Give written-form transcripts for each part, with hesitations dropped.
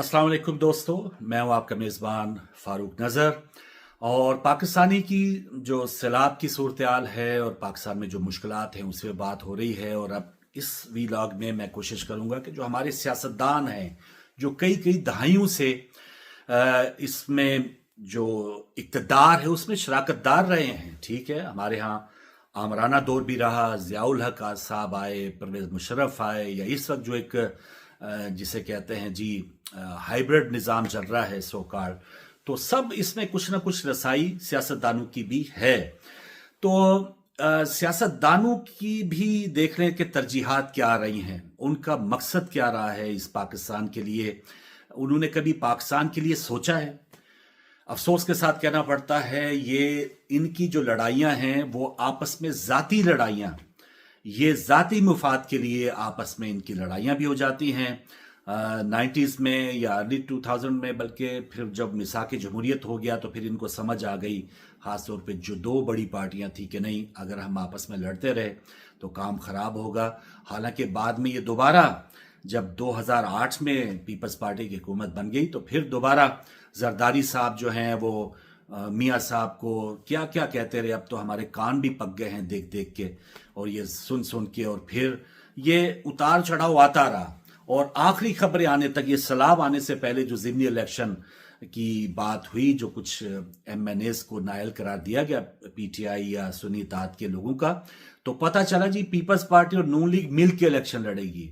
अस्सलाम वालेकुम दोस्तों, मैं हूं आपका मेज़बान फ़ारूक नज़र। और पाकिस्तानी की जो सैलाब की सूरत हाल है और पाकिस्तान में जो मुश्किलात हैं उस पर बात हो रही है। और अब इस वीलॉग में मैं कोशिश करूंगा कि जो हमारे सियासतदान हैं जो कई कई दहाइयों से इसमें जो इक़्तिदार है उसमें शराकतदार रहे हैं। ठीक है, हमारे यहाँ आमराना दौर भी रहा, ज़ियाउल हक साहब आए, परवेज़ मुशर्रफ आए, या इस वक्त जो एक जिसे कहते हैं जी हाइब्रिड निज़ाम चल रहा है सो कॉल्ड, तो सब इसमें कुछ ना कुछ रसाई सियासतदानों की भी है। तो सियासतदानों की भी देख लें कि तरजीहात क्या आ रही हैं, उनका मकसद क्या रहा है इस पाकिस्तान के लिए। उन्होंने कभी पाकिस्तान के लिए सोचा है? अफसोस के साथ कहना पड़ता है ये इनकी जो लड़ाइयां हैं वो आपस में ज़ाती लड़ाइयां, ये ज़ाती मुफाद के लिए आपस में इनकी लड़ाइयां भी हो जाती हैं। 90s में या अर्ली 2000 में, बल्कि फिर जब मिसाक जमहूरियत हो गया तो फिर इनको समझ आ गई, ख़ास तौर पे जो दो बड़ी पार्टियां थी, कि नहीं, अगर हम आपस में लड़ते रहे तो काम ख़राब होगा। हालांकि बाद में ये दोबारा जब 2008 में पीपल्स पार्टी की हुकूमत बन गई तो फिर दोबारा जरदारी साहब जो हैं वो मियाँ साहब को क्या क्या कहते रहे। अब तो हमारे कान भी पक गए हैं देख देख के और ये सुन सुन के, और फिर ये उतार चढ़ाव आता रहा। और आखिरी खबरें आने तक, ये सैलाब आने से पहले जो ज़िमनी इलेक्शन की बात हुई, जो कुछ MNAs को नायल करार दिया गया PTI या सुन्नी इत्तेहाद के लोगों का, तो पता चला जी पीपल्स पार्टी और नून लीग मिल के इलेक्शन लड़ेगी।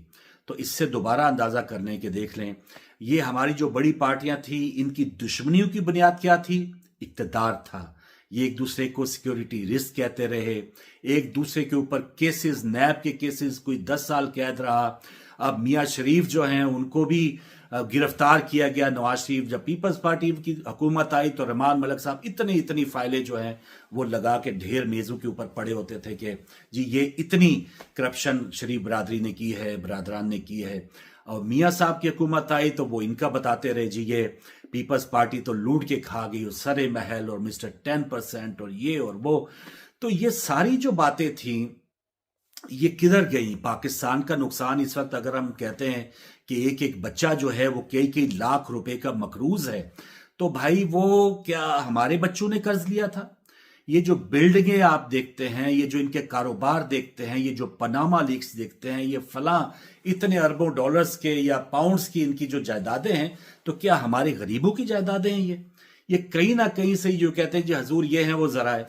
तो इससे दोबारा अंदाजा करने के देख लें, ये हमारी जो बड़ी पार्टियां थी इनकी दुश्मनियों की बुनियाद क्या थी? इक्तदार था। ये एक दूसरे को सिक्योरिटी रिस्क कहते रहे, एक दूसरे के ऊपर केसेस, नैब के केसेस, कोई 10 साल कैद रहा। अब मियाँ शरीफ जो हैं उनको भी गिरफ्तार किया गया। नवाज शरीफ, जब पीपल्स पार्टी की हुकूमत आई तो रहमान मलिक साहब इतनी फाइलें जो हैं वो लगा के ढेर मेज़ों के ऊपर पड़े होते थे कि जी ये इतनी करप्शन शरीफ बरादरी ने की है, बरादरान ने की है। और मियाँ साहब की हुकूमत आई तो वो इनका बताते रहे जी ये पीपल्स पार्टी तो लूट के खा गई, और सरे महल और मिस्टर 10% और ये और वो। तो ये सारी जो बातें थी ये किधर गई? पाकिस्तान का नुकसान इस वक्त अगर हम कहते हैं कि एक एक बच्चा जो है वो कई कई लाख रुपए का मकरूज है, तो भाई वो क्या हमारे बच्चों ने कर्ज लिया था? ये जो बिल्डिंगें आप देखते हैं, ये जो इनके कारोबार देखते हैं, ये जो पनामा लीक्स देखते हैं, ये फला इतने अरबों डॉलर्स के या पाउंड्स की इनकी जो जायदादें हैं, तो क्या हमारे गरीबों की जायदादें हैं? ये कहीं ना कहीं से जो कहते हैं जी हजूर ये हैं वो जराए,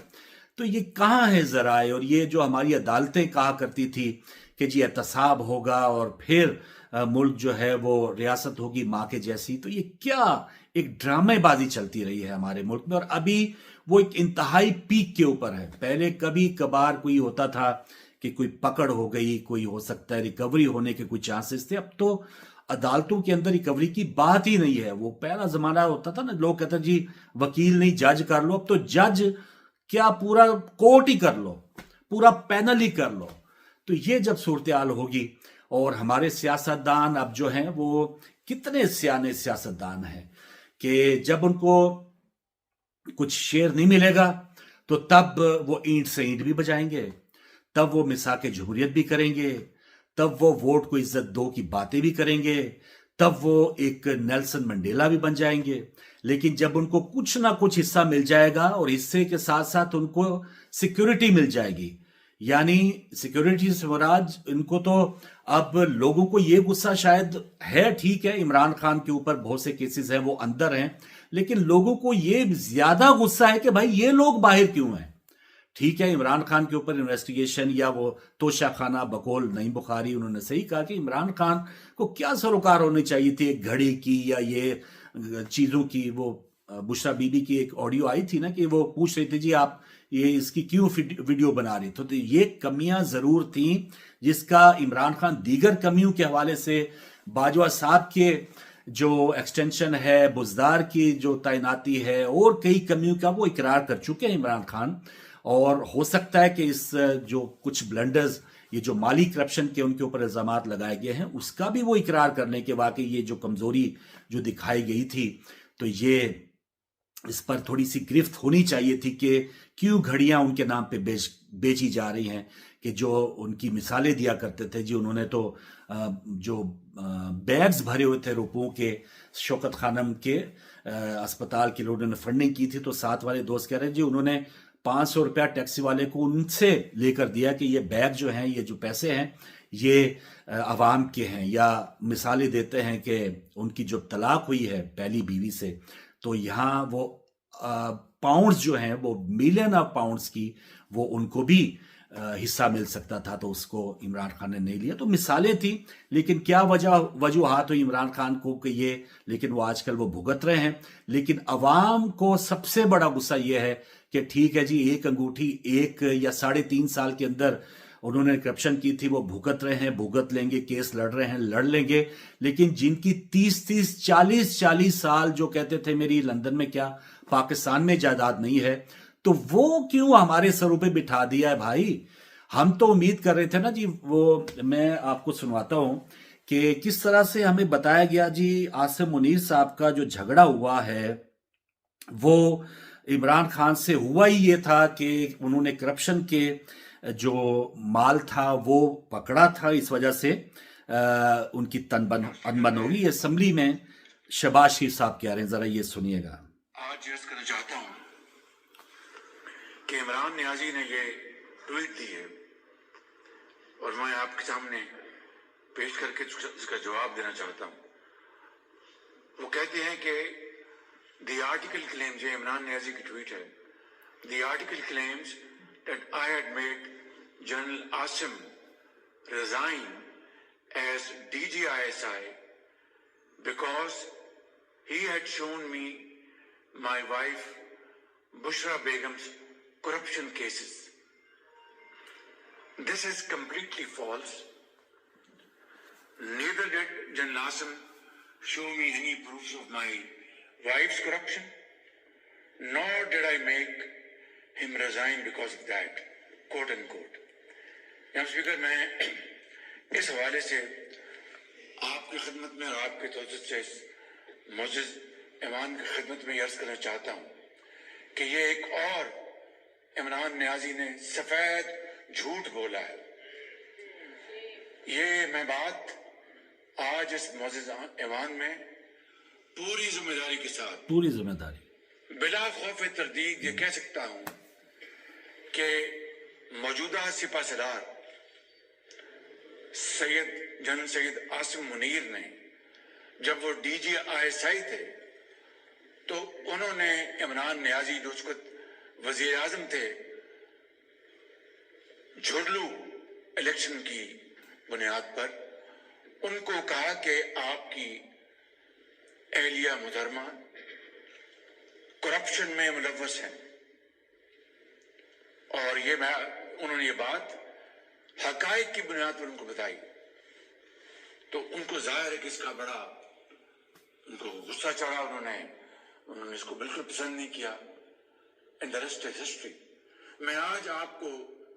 तो ये कहाँ है जराए? और ये जो हमारी अदालतें कहा करती थी कि जी एहतसाब होगा और फिर मुल्क जो है वो रियासत होगी माँ के जैसी, तो ये क्या एक ड्रामेबाजी चलती रही है हमारे मुल्क में। और अभी वो एक इंतहाई पीक के ऊपर है। पहले कभी कभार कोई होता था कि कोई पकड़ हो गई, कोई हो सकता है रिकवरी होने के कोई चांसेस थे, अब तो अदालतों के अंदर रिकवरी की बात ही नहीं है। वो पहला जमाना होता था ना, लोग कहते जी वकील नहीं जज कर लो, अब तो जज क्या पूरा कोर्ट ही कर लो, पूरा पैनल ही कर लो। तो ये जब सूरत हाल होगी, और हमारे सियासतदान अब जो हैं वो कितने सियाने सियासतदान हैं कि जब उनको कुछ शेयर नहीं मिलेगा तो तब वो ईंट से ईंट भी बजाएंगे, तब वो मिसाक जमहूरियत भी करेंगे, तब वो वोट को इज्जत दो की बातें भी करेंगे, तब वो एक नेल्सन मंडेला भी बन जाएंगे। लेकिन जब उनको कुछ ना कुछ हिस्सा मिल जाएगा और हिस्से के साथ साथ उनको सिक्योरिटी मिल जाएगी, यानी सिक्योरिटी से मुराद इनको तो अब लोगों को ये गुस्सा शायद है, ठीक है, इमरान खान के ऊपर बहुत से केसेस हैं वो अंदर हैं, लेकिन लोगों को ये ज्यादा गुस्सा है कि भाई ये लोग बाहर क्यों हैं। ठीक है, इमरान खान के ऊपर इन्वेस्टिगेशन या वो तोशा खाना बकौल नईम बुखारी, उन्होंने सही कहा कि इमरान खान को क्या सरोकार होनी चाहिए थी एक घड़ी की या ये चीजों की। वो बुशरा बीबी की एक ऑडियो आई थी ना कि वो पूछ रही थी जी आप ये इसकी क्यों वीडियो बना रही थी, तो ये कमियां जरूर थी जिसका इमरान खान दीगर कमियों के हवाले से बाजवा साहब के जो एक्सटेंशन है, बुजदार की जो तैनाती है और कई कमियों का वो इकरार कर चुके हैं इमरान खान। और हो सकता है कि इस जो कुछ ब्लंडर्स, ये जो माली करप्शन के उनके ऊपर इल्जामात लगाए गए हैं, उसका भी वो इकरार करने के वाकई ये जो कमजोरी जो दिखाई गई थी, तो ये इस पर थोड़ी सी गिरफ्त होनी चाहिए थी कि क्यों घड़ियां उनके नाम पे बेची जा रही हैं, कि जो उनकी मिसालें दिया करते थे जी, उन्होंने तो जो बैग्स भरे हुए थे रुपयों के, शौकत खानम के अस्पताल के लिए उन्होंने फंडिंग की थी, तो साथ वाले दोस्त कह रहे हैं जी उन्होंने 500 रुपया टैक्सी वाले को उनसे लेकर दिया कि ये बैग जो हैं, ये जो पैसे हैं, ये अवाम के हैं। या मिसालें देते हैं कि उनकी जो तलाक हुई है पहली बीवी से, तो यहाँ वो पाउंड्स जो हैं, वो मिलियन ऑफ पाउंड्स की, वो उनको भी हिस्सा मिल सकता था, तो उसको इमरान खान ने नहीं लिया। तो मिसालें थी, लेकिन क्या वजूहात हुई इमरान खान को कि ये, लेकिन वो आजकल वो भुगत रहे हैं। लेकिन अवाम को सबसे बड़ा गुस्सा ये है कि ठीक है जी, एक अंगूठी 1 या 3.5 साल के अंदर उन्होंने करप्शन की थी, वो भुगत रहे हैं, भुगत लेंगे, केस लड़ रहे हैं, लड़ लेंगे। लेकिन जिनकी 30 40 साल, जो कहते थे मेरी लंदन में क्या पाकिस्तान में जायदाद नहीं है, तो वो क्यों हमारे सरों पे बिठा दिया है भाई। हम तो उम्मीद कर रहे थे ना जी, वो मैं आपको सुनवाता हूं कि किस तरह से हमें बताया गया जी, आसिम मुनीर साहब का जो झगड़ा हुआ है वो इमरान खान से हुआ ही ये था कि उन्होंने करप्शन के जो माल था वो पकड़ा था, इस वजह से उनकी अनबन होगी। असेंबली में शहबाज शरीफ साहब कह रहे हैं, जरा ये सुनिएगा। आज अर्ज करना चाहता हूं कि इमरान नियाजी ने ये ट्वीट दी है और मैं आपके सामने पेश करके इसका जवाब देना चाहता हूं। वो कहते हैं कि द आर्टिकल क्लेम्स, ये इमरान नियाजी की ट्वीट है, the article claims that I had made General Asim resign as DGISI because he had shown me my wife Bushra Begum's corruption cases. This is completely false. Neither did General Asim show me any proofs of my wife's corruption, nor did I make him resign because of that, quote unquote. जनाब speaker, मैं इस हवाले से आपकी खिदमत में और आपके तवज्जुह से मुअज़्ज़ज़ ऐवान की खिदमत में अर्ज करना चाहता हूँ कि ये एक और इमरान नियाजी ने सफेद झूठ बोला है। ये मैं बात आज इस मुअज़्ज़ज़ ऐवान में पूरी जिम्मेदारी के साथ, बिला खौफ तरदीद ये कह सकता हूँ कि मौजूदा सिपा सलार जनरल सैयद आसिम मुनीर ने, जब वो DGISI थे, तो उन्होंने इमरान नियाजी जो उस वक्त वजीर आजम थे, झुरलू इलेक्शन की बुनियाद पर उनको कहा कि आपकी एहलिया मुहतरमा करप्शन में मुलव्वस है। और उन्होंने ये बात हकायक की बुनियाद पर उनको बताई, तो उनको जाहिर है कि इसका बड़ा उनको गुस्सा चढ़ा। उन्होंने इसको बिल्कुल पसंद नहीं किया। In the rest is history. मैं आज आपको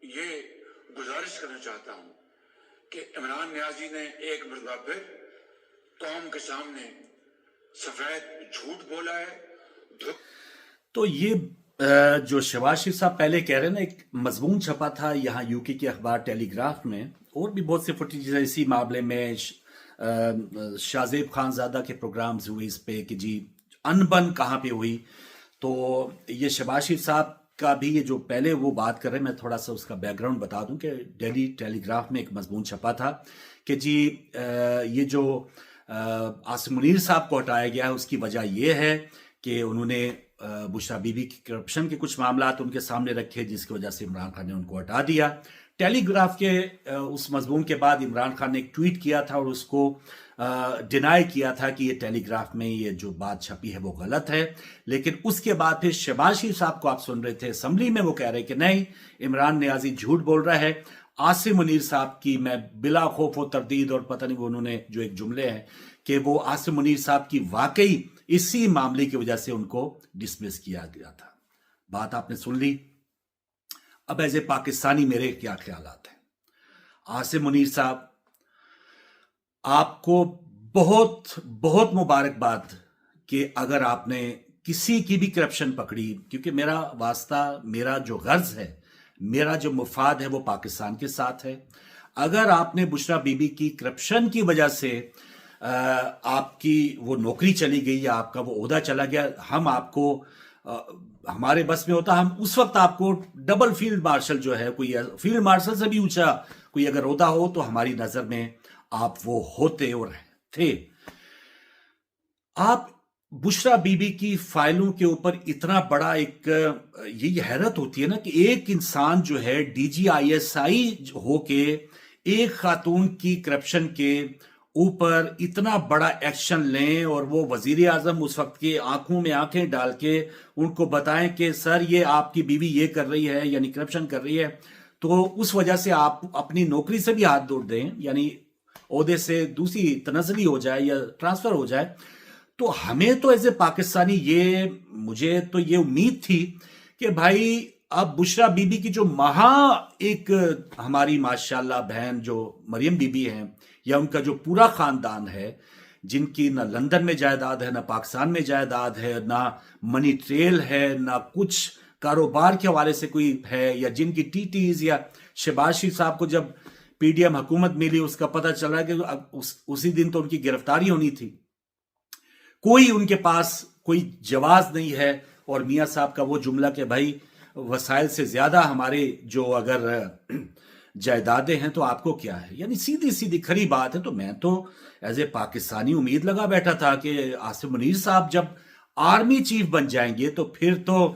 ये गुजारिश करना चाहता हूं कि इमरान नियाजी ने एक मरतबा फिर कौम के सामने सफेद झूठ बोला है। तो ये जो शहबाज शरीफ साहब पहले कह रहे हैं ना, एक मजमून छपा था यहाँ यूके के अखबार टेलीग्राफ में, और भी बहुत से फुटेज इसी मामले में शाहजेब खानजादा के प्रोग्राम्स हुए इस पे कि जी अनबन कहाँ पे हुई। तो ये शहबाज शरीफ साहब का भी ये जो पहले वो बात कर रहे हैं, मैं थोड़ा सा उसका बैकग्राउंड बता दूं कि डेली टेलीग्राफ में एक मजमून छपा था कि जी ये जो आसिम मुनीर साहब को हटाया गया है उसकी वजह ये है कि उन्होंने बुशरा बीबी की करप्शन के कुछ मामला उनके सामने रखे, जिसकी वजह से इमरान खान ने उनको हटा दिया। टेलीग्राफ के उस मजमून के बाद इमरान खान ने एक ट्वीट किया था और उसको डिनाई किया था कि ये टेलीग्राफ में ये जो बात छपी है वो गलत है। लेकिन उसके बाद फिर शहबाज शरीफ साहब को आप सुन रहे थे असेंबली में, वो कह रहे कि नहीं, इमरान नियाजी झूठ बोल रहा है। आसिम मुनीर साहब की मैं बिला खौफ व तरदीद, और पता नहीं वो उन्होंने जो एक जुमले हैं कि वो आसिम मुनीर साहब की वाकई इसी मामले की वजह से उनको डिसमिस किया गया था। बात आपने सुन ली। अब एज ए पाकिस्तानी मेरे क्या ख्यालात हैं। आसिम मुनीर साहब, आपको बहुत बहुत मुबारकबाद कि अगर आपने किसी की भी करप्शन पकड़ी, क्योंकि मेरा वास्ता, मेरा जो गर्ज है, मेरा जो मुफाद है वो पाकिस्तान के साथ है। अगर आपने बुशरा बीबी की करप्शन की वजह से आपकी वो नौकरी चली गई या आपका वो ओहदा चला गया, हम आपको हमारे बस में होता, हम उस वक्त आपको डबल फील्ड मार्शल जो है, कोई फील्ड मार्शल से भी ऊंचा कोई अगर ओहदा हो तो हमारी नजर में आप वो होते और थे। आप बुशरा बीबी की फाइलों के ऊपर इतना बड़ा एक, यही हैरत होती है ना कि एक इंसान जो है DGISI होके एक खातून की करप्शन के ऊपर इतना बड़ा एक्शन लें और वो वजीर आजम उस वक्त के आंखों में आंखें डाल के उनको बताएं कि सर ये आपकी बीवी ये कर रही है, यानी करप्शन कर रही है, तो उस वजह से आप अपनी नौकरी से भी हाथ धो दें, यानी ओहदे से दूसरी तनज़ली हो जाए या ट्रांसफर हो जाए। तो हमें तो एज ए पाकिस्तानी मुझे तो ये उम्मीद थी कि भाई अब बुशरा बीबी की जो एक हमारी माशाल्लाह बहन जो मरियम बीबी हैं, या उनका जो पूरा खानदान है, जिनकी ना लंदन में जायदाद है, ना पाकिस्तान में जायदाद है, ना मनी ट्रेल है, ना कुछ कारोबार के हवाले से कोई है, या जिनकी टीटीज, या शहबाज शरीफ साहब को जब PDM हुकूमत मिली उसका पता चला कि उसी दिन तो उनकी गिरफ्तारी होनी थी, कोई उनके पास कोई जवाब नहीं है। और मियां साहब का वो जुमला कि भाई वसाइल से ज्यादा हमारे जो अगर जायदादें हैं तो आपको क्या है, यानी सीधी सीधी खरी बात है। तो मैं तो एज ए पाकिस्तानी उम्मीद लगा बैठा था कि आसिफ मुनीर साहब जब आर्मी चीफ बन जाएंगे तो फिर तो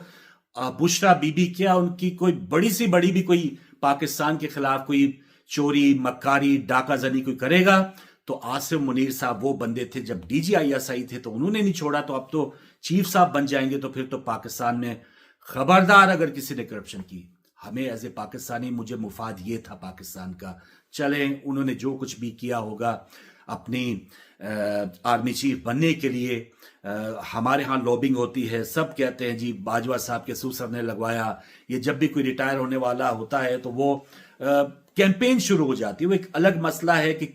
बुशरा बीबी क्या, उनकी कोई बड़ी सी बड़ी भी कोई पाकिस्तान के खिलाफ कोई चोरी मक्कारी डाकाजनी कोई करेगा तो आसिफ मुनीर साहब वो बंदे थे, जब DGISI थे तो उन्होंने नहीं छोड़ा, तो अब तो चीफ साहब बन जाएंगे तो फिर तो पाकिस्तान में खबरदार अगर किसी ने करप्शन की। हमें एज ए पाकिस्तानी मुझे मुफाद ये था पाकिस्तान का, चले उन्होंने जो कुछ भी किया होगा अपनी आर्मी चीफ बनने के लिए, हमारे यहाँ लॉबिंग होती है, सब कहते हैं जी बाजवा साहब के सूसर ने लगवाया, ये जब भी कोई रिटायर होने वाला होता है तो वो कैंपेन शुरू हो जाती है। वो एक अलग मसला है कि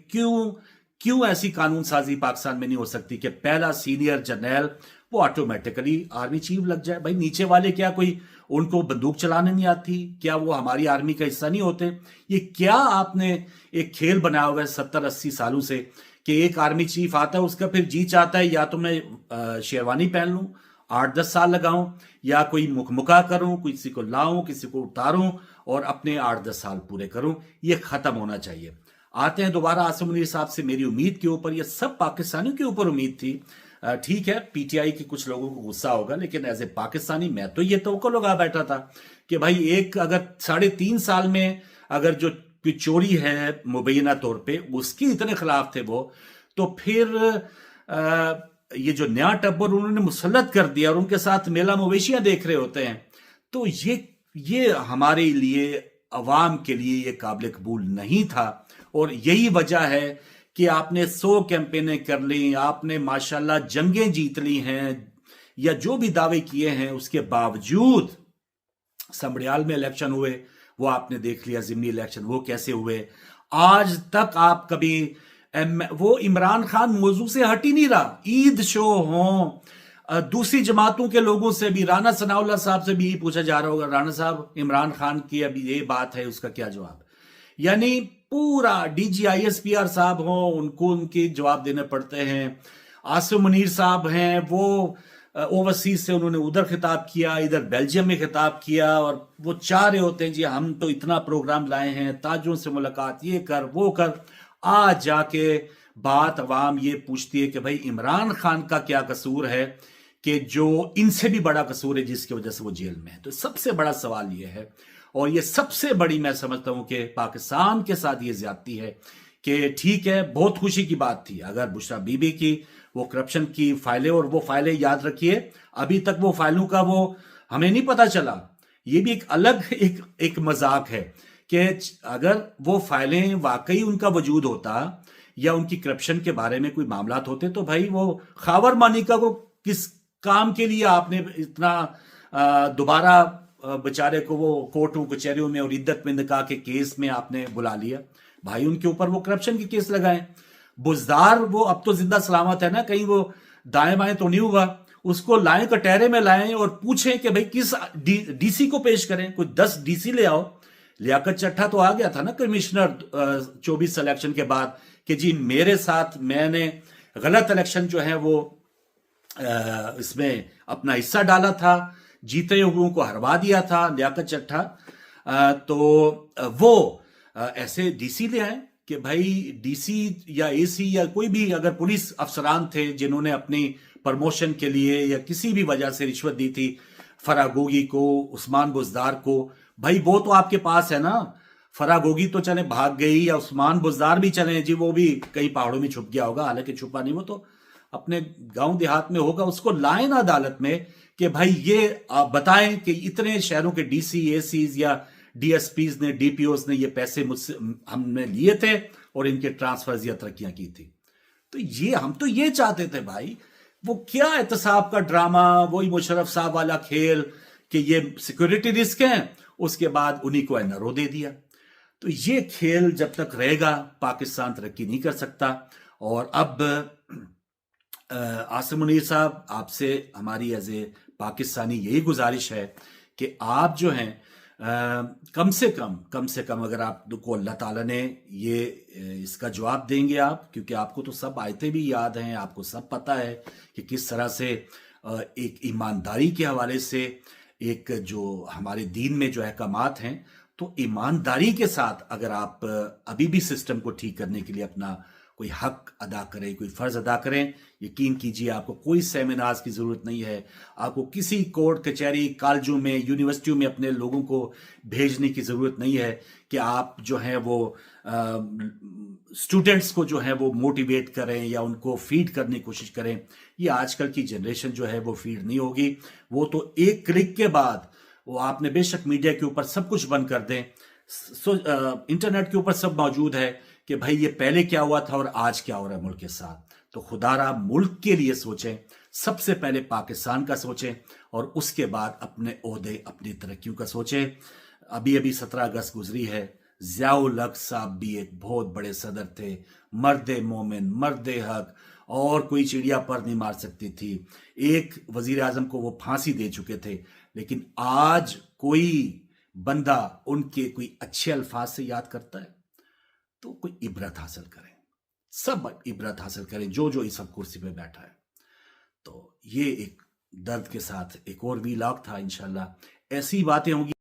क्यों ऐसी कानून साजी पाकिस्तान में नहीं हो सकती कि पहला सीनियर जर्नल वो ऑटोमेटिकली आर्मी चीफ लग जाए। भाई नीचे वाले क्या कोई उनको बंदूक चलाने नहीं आती, क्या वो हमारी आर्मी का हिस्सा नहीं होते? ये क्या आपने एक खेल बनाया हुआ है 70-80 सालों से कि एक आर्मी चीफ आता है, उसका फिर जी चाहता है या तो मैं शेरवानी पहन लूं 8-10 साल लगाऊं, या कोई मुखमुका करूं, किसी को लाऊं, किसी को उतारूं और अपने 8-10 साल पूरे करूं। ये खत्म होना चाहिए। आते हैं दोबारा आसिफ मुनीर साहब से। मेरी उम्मीद के ऊपर, ये सब पाकिस्तानियों के ऊपर उम्मीद थी। ठीक है PTI के कुछ लोगों को गुस्सा होगा, लेकिन एज ए पाकिस्तानी मैं तो ये तो लगा बैठा था कि भाई एक अगर 3.5 साल में अगर जो चोरी है मुबैना तौर पे उसके इतने खिलाफ थे वो, तो फिर ये जो नया टब्बर उन्होंने मुसल्लत कर दिया और उनके साथ मेला मवेशियां देख रहे होते हैं, तो ये हमारे लिए, अवाम के लिए ये काबिल कबूल नहीं था। और यही वजह है कि आपने 100 कैंपेनें कर ली, आपने माशाल्लाह जंगें जीत ली हैं, या जो भी दावे किए हैं उसके बावजूद समड़ियाल में इलेक्शन हुए, वो आपने देख लिया, जिमनी इलेक्शन वो कैसे हुए। आज तक आप कभी वो इमरान खान मौजू से हट ही नहीं रहा। ईद शो हो, दूसरी जमातों के लोगों से भी, राना सनाउल्लाह साहब से भी यही पूछा जा रहा होगा, राना साहब इमरान खान की अभी ये बात है, उसका क्या जवाब? यानी पूरा DGISPR साहब हो, उनको उनके जवाब देने पड़ते हैं। आसिफ मुनीर साहब हैं, वो ओवरसीज से उन्होंने उधर खिताब किया, इधर बेल्जियम में खिताब किया, और वो चाह रहे होते हैं जी हम तो इतना प्रोग्राम लाए हैं, ताजों से मुलाकात, ये कर वो कर। आज जाके बात अवाम ये पूछती है कि भाई इमरान खान का क्या कसूर है कि जो इनसे भी बड़ा कसूर है जिसकी वजह से वो जेल में है। तो सबसे बड़ा सवाल ये है, और ये सबसे बड़ी मैं समझता हूं कि पाकिस्तान के साथ ये ज्यादती है कि ठीक है, बहुत खुशी की बात थी अगर बुशरा बीबी की वो करप्शन की फाइलें, और वो फाइलें याद रखिए अभी तक वो फाइलों का वो हमें नहीं पता चला। ये भी एक अलग एक मजाक है कि अगर वो फाइलें वाकई उनका वजूद होता या उनकी करप्शन के बारे में कोई मामलात होते, तो भाई वो खावर मानिका को किस काम के लिए आपने इतना दोबारा बेचारे को वो कोर्टों कचहरियों में और इद्दत में निकाह के केस में आपने बुला लिया? भाई उनके ऊपर वो करप्शन के केस लगाए। बुजदार वो अब तो जिंदा सलामत है ना, कहीं वो दाएं बाएं तो नहीं हुआ, اس کو لائیں کٹہرے میں لائیں اور پوچھیں کہ بھئی کس ڈی سی کو پیش کریں. کوئی 10 ڈی سی لے آؤ. لیاقت چٹھا تو آ گیا تھا نا کمشنر 24 الیکشن کے بعد کہ جی میرے ساتھ میں نے غلط الیکشن جو ہے وہ اس میں اپنا حصہ ڈالا تھا, جیتے ہوئے کو ہروا دیا تھا لیاقت چٹھا. تو وہ ایسے ڈی سی لے آئیں کہ بھائی ڈی سی یا اے سی یا کوئی بھی اگر پولیس افسران تھے جنہوں نے اپنی پرموشن کے لیے یا کسی بھی وجہ سے رشوت دی تھی, فرا گوگی کو, عثمان بزدار کو, بھائی وہ تو آپ کے پاس ہے نا. فرا گوگی تو چلے بھاگ گئی, یا عثمان بزدار بھی چلیں جی وہ بھی کئی پہاڑوں میں چھپ گیا ہوگا, حالانکہ چھپا نہیں, وہ تو اپنے گاؤں دیہات میں ہوگا. اس کو لائیں نا عدالت میں کہ بھائی یہ آپ بتائیں کہ اتنے شہروں کے ڈی سی, اے سیز یا ڈی ایس پیز نے, ڈی پی اوز نے یہ پیسے مجھ سے ہم نے لیے تھے اور ان کے ٹرانسفرز یا ترقیاں کی تھی. تو یہ ہم تو یہ چاہتے تھے بھائی. وہ کیا احتساب کا ڈرامہ, وہی مشرف صاحب والا کھیل کہ یہ سیکورٹی رسک ہیں, اس کے بعد انہی کو این آر او دے دیا. تو یہ کھیل جب تک رہے گا پاکستان ترقی نہیں کر سکتا. اور اب عاصم منیر صاحب, آپ سے ہماری ایز اے پاکستانی یہی گزارش ہے کہ آپ جو ہیں کم سے کم اگر آپ کو اللہ تعالیٰ نے یہ اس کا جواب دیں گے آپ, کیونکہ آپ کو تو سب آیتیں بھی یاد ہیں, آپ کو سب پتہ ہے کہ کس طرح سے ایک ایمانداری کے حوالے سے ایک جو ہمارے دین میں جو احکامات ہیں, تو ایمانداری کے ساتھ اگر آپ ابھی بھی سسٹم کو ٹھیک کرنے کے لیے اپنا کوئی حق ادا کریں, کوئی فرض ادا کریں, یقین کیجئے آپ کو کوئی سیمینارز کی ضرورت نہیں ہے, آپ کو کسی کورٹ کچہری کالجوں میں یونیورسٹیوں میں اپنے لوگوں کو بھیجنے کی ضرورت نہیں ہے کہ آپ جو ہیں وہ اسٹوڈنٹس کو جو ہے وہ موٹیویٹ کریں یا ان کو فیڈ کرنے کی کوشش کریں. یہ آج کل کی جنریشن جو ہے وہ فیڈ نہیں ہوگی. وہ تو ایک کلک کے بعد وہ آپ نے بے شک میڈیا کے اوپر سب کچھ بند کر دیں, انٹرنیٹ کے اوپر سب موجود ہے کہ بھائی یہ پہلے کیا ہوا تھا اور آج کیا ہو رہا ہے ملک کے ساتھ. تو خدا را ملک کے لیے سوچیں, سب سے پہلے پاکستان کا سوچیں اور اس کے بعد اپنے عہدے, اپنی ترقیوں کا سوچیں. ابھی 17 اگست گزری ہے. ضیاء الحق صاحب بھی ایک بہت بڑے صدر تھے, مرد مومن, مرد حق, اور کوئی چڑیا پر نہیں مار سکتی تھی. ایک وزیر اعظم کو وہ پھانسی دے چکے تھے, لیکن آج کوئی بندہ ان کے کوئی اچھے الفاظ سے یاد کرتا ہے؟ تو کوئی عبرت حاصل کریں, سب عبرت حاصل کریں جو اس وقت کرسی پہ بیٹھا ہے. تو یہ ایک درد کے ساتھ ایک اور وی لاگ تھا. انشاءاللہ ایسی باتیں ہوں گی